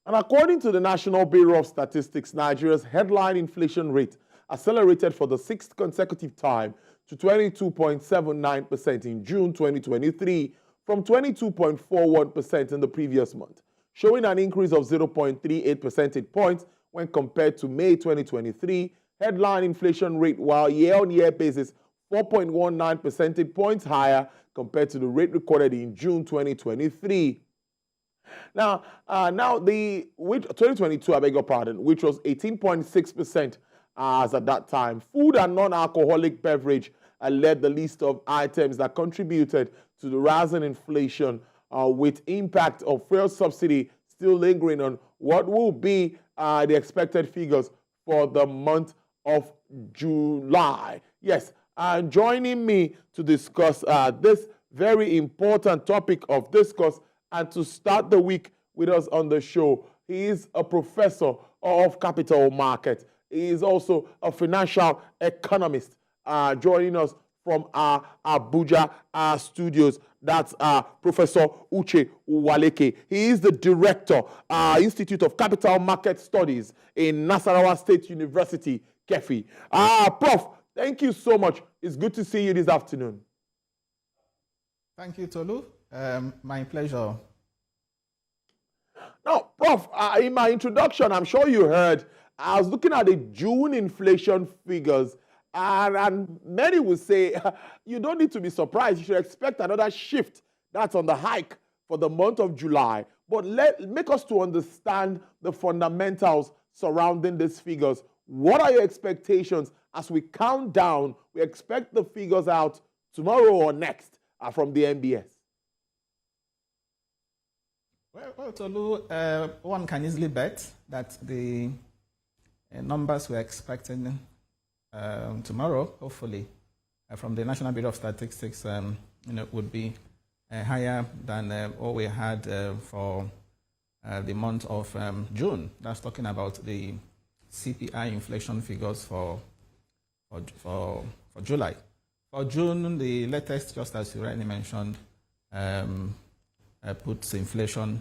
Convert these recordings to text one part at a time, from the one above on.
And according to the National Bureau of Statistics, Nigeria's headline inflation rate accelerated for the sixth consecutive time to 22.79% in June 2023 from 22.41% in the previous month, showing an increase of 0.38 percentage points when compared to May 2023 headline inflation rate, while year-on-year basis 4.19 percentage points higher compared to the rate recorded in June 2023. Now, the 2022, I beg your pardon, which was 18.6% as at that time. Food and non-alcoholic beverage led the list of items that contributed to the rise in inflation, with impact of fuel subsidy still lingering on what will be the expected figures for the month of July. Yes, joining me to discuss this very important topic of discourse and to start the week with us on the show, he is a professor of capital markets. He is also a financial economist, joining us from our Abuja studios. That's Professor Uche Uwaleke. He is the director, Institute of Capital Market Studies in Nasarawa State University, Kefi. Prof, thank you so much. It's good to see you this afternoon. Thank you, Tolu. My pleasure. Now, Prof, in my introduction, I'm sure you heard, I was looking at the June inflation figures, and many would say, you don't need to be surprised. You should expect another shift that's on the hike for the month of July. But make us to understand the fundamentals surrounding these figures. What are your expectations as we count down? We expect the figures out tomorrow or next from the MBS. Well, Tolu, one can easily bet that the numbers we're expecting tomorrow, hopefully, from the National Bureau of Statistics, would be higher than what we had for the month of June. That's talking about the CPI inflation figures for July. For June, the latest, just as you rightly mentioned, puts inflation,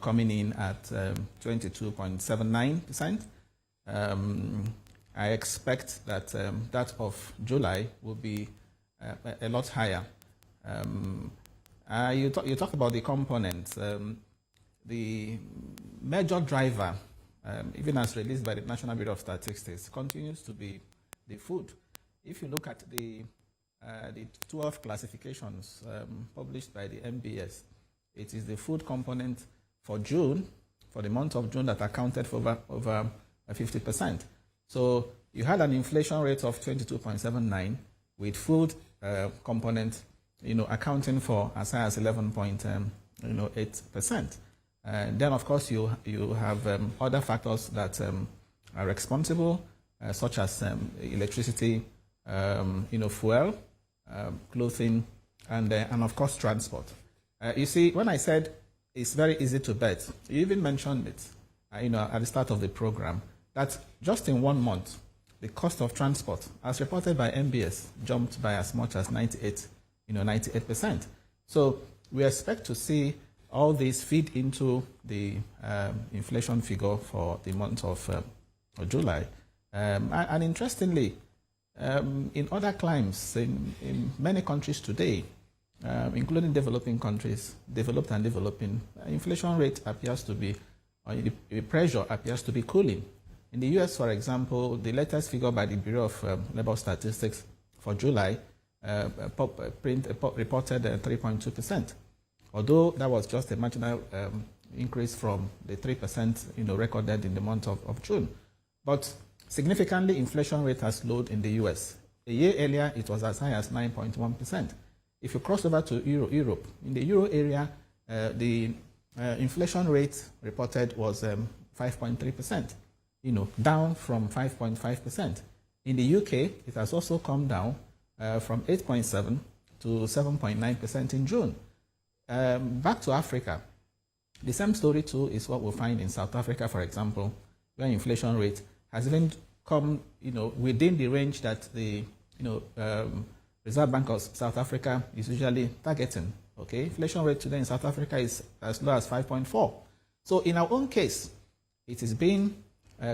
coming in at 22.79%. I expect that that of July will be a lot higher. You talk about the components. The major driver, even as released by the National Bureau of Statistics, continues to be the food. If you look at the 12 classifications published by the MBS, it is the food component for June, for the month of June, that accounted for over 50%. So you had an inflation rate of 22.79 with food component, accounting for as high as 11.8%. Then, of course, you have other factors that are responsible, such as electricity, fuel, clothing, and of course transport. You see, when I said it's very easy to bet, you even mentioned it, at the start of the program, that just in 1 month, the cost of transport, as reported by MBS, jumped by as much as 98%. So we expect to see all these feed into the inflation figure for the month of July. And interestingly, in other climes, in many countries today, including developing countries, developed and developing, inflation rate appears to be, the pressure appears to be cooling. In the US, for example, the latest figure by the Bureau of Labor Statistics for July reported 3.2%. Although that was just a marginal increase from the 3% recorded in the month of June. But significantly, inflation rate has slowed in the US. A year earlier, it was as high as 9.1%. If you cross over to Europe, in the Euro area, the inflation rate reported was 5.3%, down from 5.5%. In the UK, it has also come down from 8.7 to 7.9% in June. Back to Africa, the same story too is what we'll find in South Africa, for example, where inflation rate has even come, within the range that the, Reserve Bank of South Africa is usually targeting. Okay, inflation rate today in South Africa is as low as 5.4. So in our own case, it is being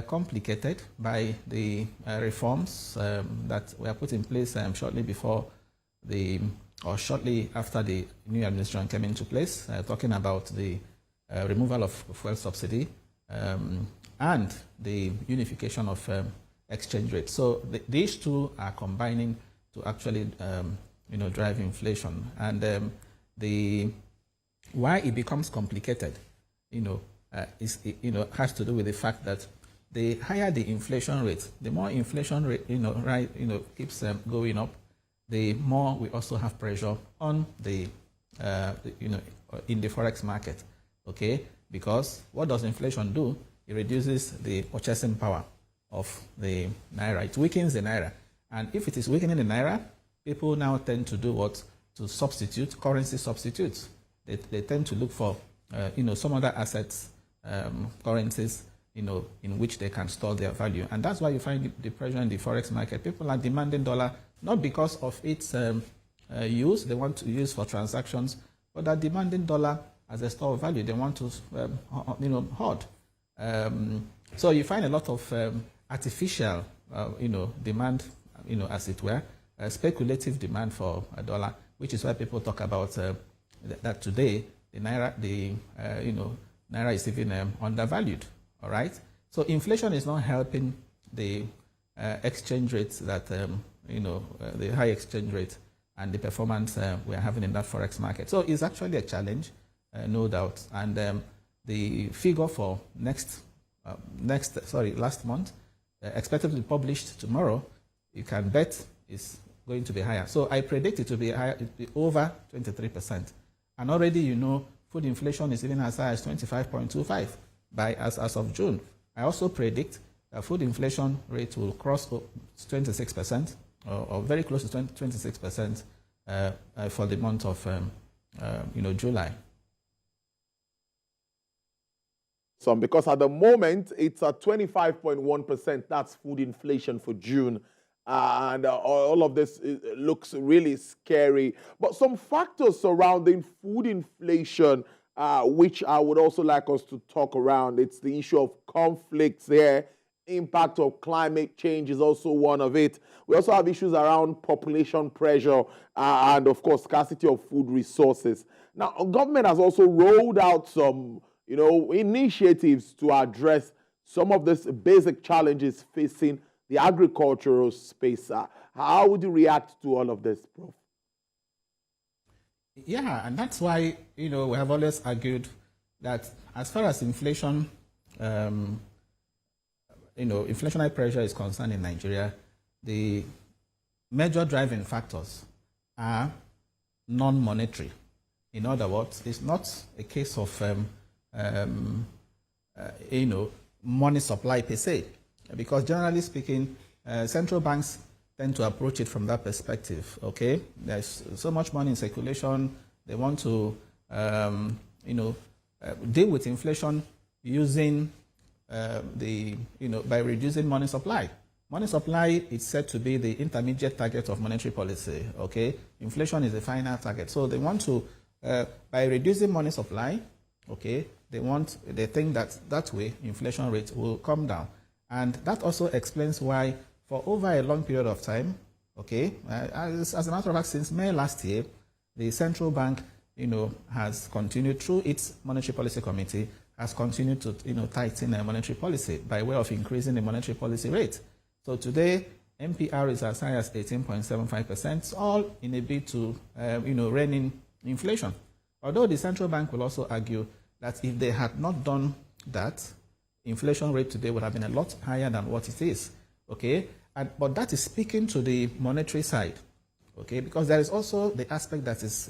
complicated by the reforms that were put in place shortly before or shortly after the new administration came into place, talking about the removal of fuel subsidy and the unification of exchange rates. So these two are combining to actually, drive inflation. And why it becomes complicated, has to do with the fact that the higher the inflation rate, the more inflation rate, keeps going up, the more we also have pressure on in the forex market, okay? Because what does inflation do? It reduces the purchasing power of the naira. It weakens the naira. And if it is weakening the naira, people now tend to do what? To substitute, currency substitutes. They tend to look for, some other assets, currencies, in which they can store their value. And that's why you find the pressure in the forex market. People are demanding dollar, not because of its use, they want to use for transactions, but are demanding dollar as a store of value. They want to, hoard. So you find a lot of artificial, demand, as it were, speculative demand for a dollar, which is why people talk about that today the naira is even undervalued. All right. So inflation is not helping the exchange rates that the high exchange rate and the performance we are having in that forex market. So it's actually a challenge, no doubt. And the figure for last month, expected to be published tomorrow, you can bet is going to be higher. So I predict it to be higher, over 23%. And already, food inflation is even as high as 25.25 as of June. I also predict that food inflation rate will cross 26%, or very close to 26% for the month of July. So because at the moment it's at 25.1%, that's food inflation for June. And all of this looks really scary. But some factors surrounding food inflation, which I would also like us to talk around. It's the issue of conflicts there. Impact of climate change is also one of it. We also have issues around population pressure and, of course, scarcity of food resources. Now, government has also rolled out some, initiatives to address some of these basic challenges facing the agricultural space. How would you react to all of this, Prof? Yeah, and that's why, we have always argued that as far as inflation, inflationary pressure is concerned in Nigeria, the major driving factors are non-monetary. In other words, it's not a case of, money supply per se. Because generally speaking, central banks tend to approach it from that perspective, okay? There's so much money in circulation. They want to, deal with inflation using by reducing money supply. Money supply is said to be the intermediate target of monetary policy, okay? Inflation is the final target. So they want to, by reducing money supply, okay, they think that way inflation rate will come down. And that also explains why, for over a long period of time, okay, as a matter of fact, since May last year, the central bank, has continued through its monetary policy committee, has continued to, tighten monetary policy by way of increasing the monetary policy rate. So today, MPR is as high as 18.75%, all in a bid to, rein in inflation. Although the central bank will also argue that if they had not done that, inflation rate today would have been a lot higher than what it is, okay? But that is speaking to the monetary side, okay? Because there is also the aspect that is,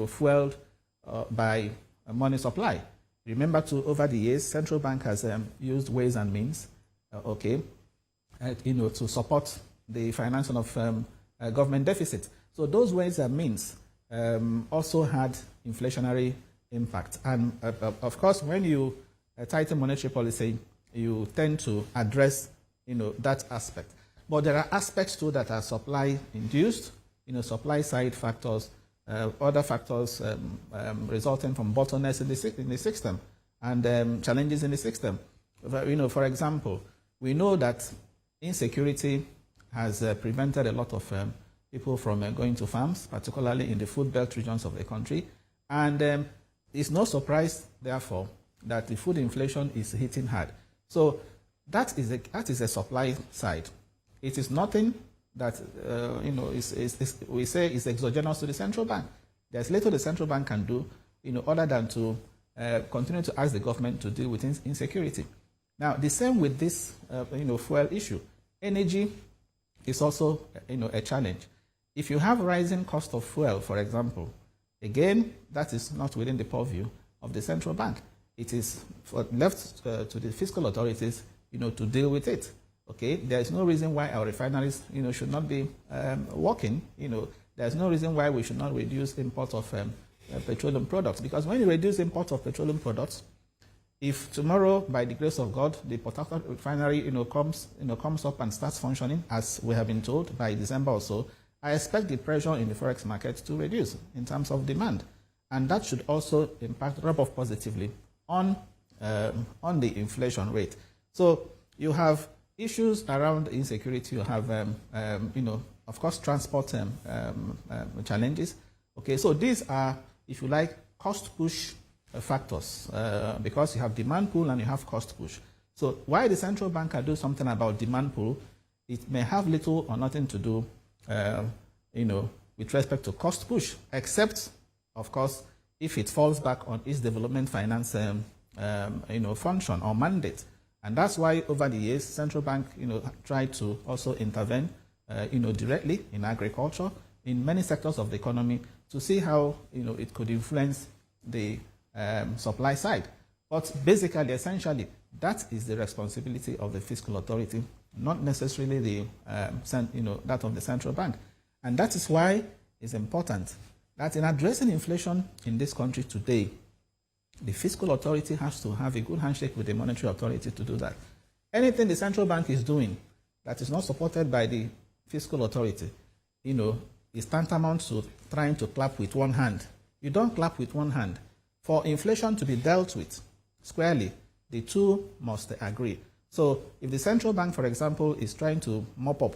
fueled by money supply. Remember, over the years, central bank has used ways and means, okay, to support the financing of government deficit. So those ways and means also had inflationary impact. And of course, when you tighten monetary policy, you tend to address, that aspect. But there are aspects too that are supply induced, supply side factors, other factors resulting from bottlenecks in the system. and challenges in the system. For example, we know that insecurity has prevented a lot of people from going to farms, particularly in the food belt regions of the country. And it's no surprise, therefore, that the food inflation is hitting hard. So that is a supply side. It is nothing that we say is exogenous to the central bank. There's little the central bank can do, other than to continue to ask the government to deal with insecurity. Now, the same with this, fuel issue. Energy is also, a challenge. If you have rising cost of fuel, for example, again, that is not within the purview of the central bank. It is left to the fiscal authorities, to deal with it. Okay, there is no reason why our refineries, should not be working. There is no reason why we should not reduce imports of petroleum products. Because when you reduce imports of petroleum products, if tomorrow, by the grace of God, the Port Harcourt refinery, comes up and starts functioning, as we have been told, by December or so, I expect the pressure in the forex market to reduce in terms of demand, and that should also rub off positively on the inflation rate. So you have issues around insecurity. You have, of course, transport challenges. Okay, so these are, if you like, cost push factors because you have demand pull and you have cost push. So why the central bank can do something about demand pull, it may have little or nothing to do, with respect to cost push, except, of course, if it falls back on its development finance, function or mandate. And that's why over the years, central bank, tried to also intervene, directly in agriculture, in many sectors of the economy, to see how, it could influence the supply side. But basically, essentially, that is the responsibility of the fiscal authority, not necessarily the, that of the central bank. And that is why it's important that in addressing inflation in this country today, the fiscal authority has to have a good handshake with the monetary authority to do that. Anything the central bank is doing that is not supported by the fiscal authority, is tantamount to trying to clap with one hand. You don't clap with one hand. For inflation to be dealt with squarely, the two must agree. So if the central bank, for example, is trying to mop up,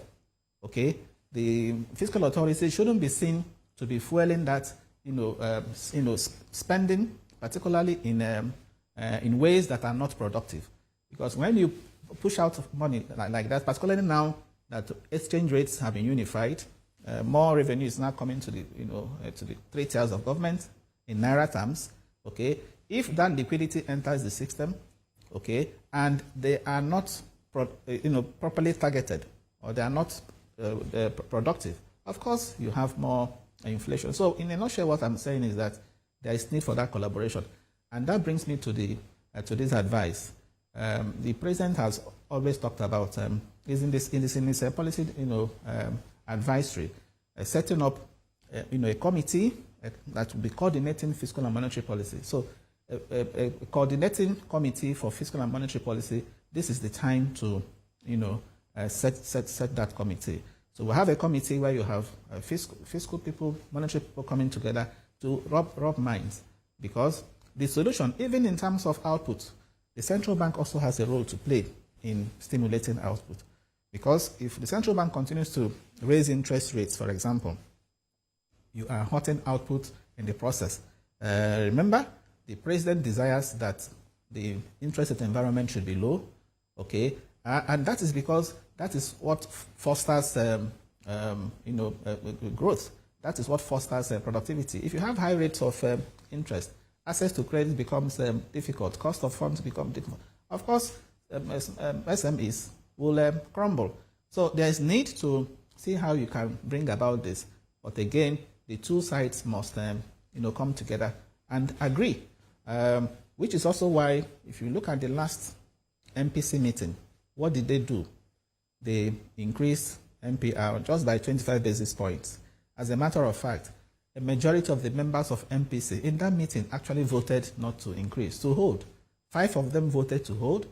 okay, the fiscal authority shouldn't be seen to be fueling that, spending, particularly in ways that are not productive. Because when you push out money like that, particularly now that exchange rates have been unified, more revenue is now coming to the, to the three tiers of government in naira terms. Okay, if that liquidity enters the system, okay, and they are not, properly targeted, or they are not productive, of course you have more inflation. So in a nutshell, what I'm saying is that there is need for that collaboration, and that brings me to the to this advice. The president has always talked about in his policy, advisory, setting up, a committee that will be coordinating fiscal and monetary policy. So, a coordinating committee for fiscal and monetary policy. This is the time to, set that committee. So we have a committee where you have fiscal people, monetary people coming together to rub minds, because the solution, even in terms of output, the central bank also has a role to play in stimulating output. Because if the central bank continues to raise interest rates, for example, you are hurting output in the process. Remember, the president desires that the interest rate environment should be low, okay? And that is because that is what fosters, growth. That is what fosters productivity. If you have high rates of interest, access to credit becomes difficult. Cost of funds become difficult. Of course, SMEs will crumble. So there is need to see how you can bring about this. But again, the two sides must, come together and agree. Which is also why, if you look at the last MPC meeting, what did they do? They increased MPR just by 25 basis points. As a matter of fact, a majority of the members of MPC in that meeting actually voted not to increase, to hold. 5 of them voted to hold.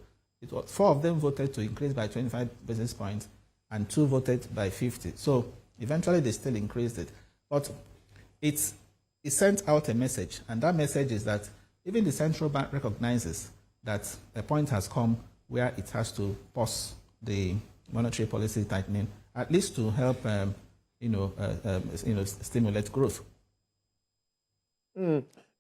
4 of them voted to increase by 25 basis points, and 2 voted by 50. So eventually they still increased it. But it sent out a message, and that message is that even the central bank recognizes that a point has come where it has to pause the monetary policy tightening, at least to help, stimulate growth.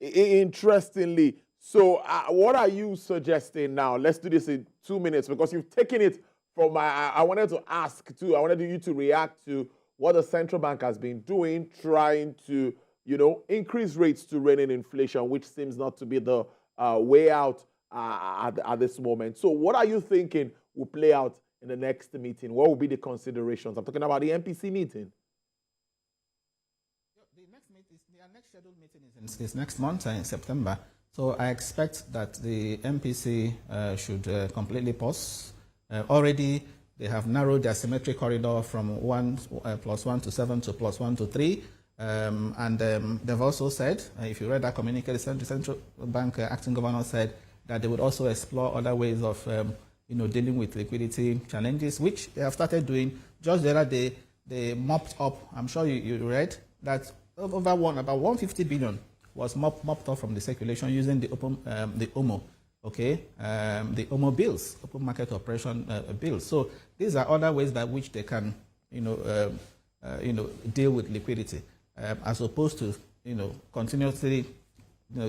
Interestingly, so what are you suggesting now? Let's do this in 2 minutes because you've taken it from I wanted to ask too. I wanted you to react to what the central bank has been doing, trying to, increase rates to rein in inflation, which seems not to be the way out at this moment. So what are you thinking will play out in the next meeting? What will be the considerations? I'm talking about the MPC meeting. The next scheduled meeting is next month, in September. So I expect that the MPC should completely pause. Already, they have narrowed their symmetric corridor from +1 to 7 to +1 to 3. And they've also said, if you read that communique, the central bank acting governor said that they would also explore other ways of dealing with liquidity challenges, which they have started doing. Just the other day, they mopped up, I'm sure you read, that about 150 billion was mopped off from the circulation using the OMO, okay, the OMO bills, open market operation bills. So these are other ways by which they can, deal with liquidity, as opposed to, continuously,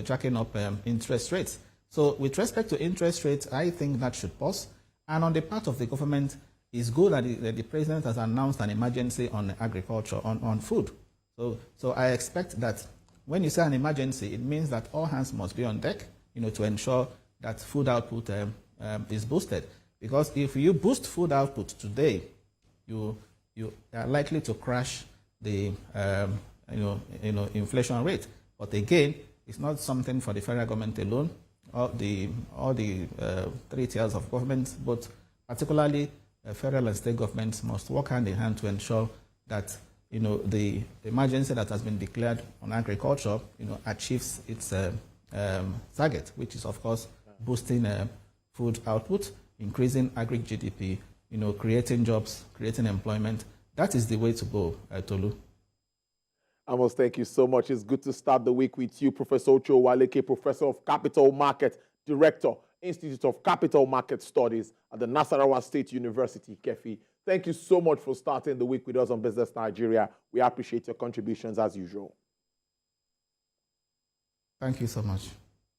jacking up interest rates. So with respect to interest rates, I think that should pause. And on the part of the government, it's good that the president has announced an emergency on agriculture, on food. So I expect that when you say an emergency, it means that all hands must be on deck, to ensure that food output is boosted. Because if you boost food output today, you are likely to crash the inflation rate. But again, it's not something for the federal government alone. All the three tiers of government, but particularly federal and state governments must work hand in hand to ensure that the emergency that has been declared on agriculture achieves its target, which is of course boosting food output, increasing agri GDP, creating jobs, creating employment. That is the way to go, Tolu. Amos, thank you so much. It's good to start the week with you, Professor Uche Uwaleke, Professor of Capital Market, Director, Institute of Capital Market Studies at the Nasarawa State University, Kefi. Thank you so much for starting the week with us on Business Nigeria. We appreciate your contributions as usual. Thank you so much.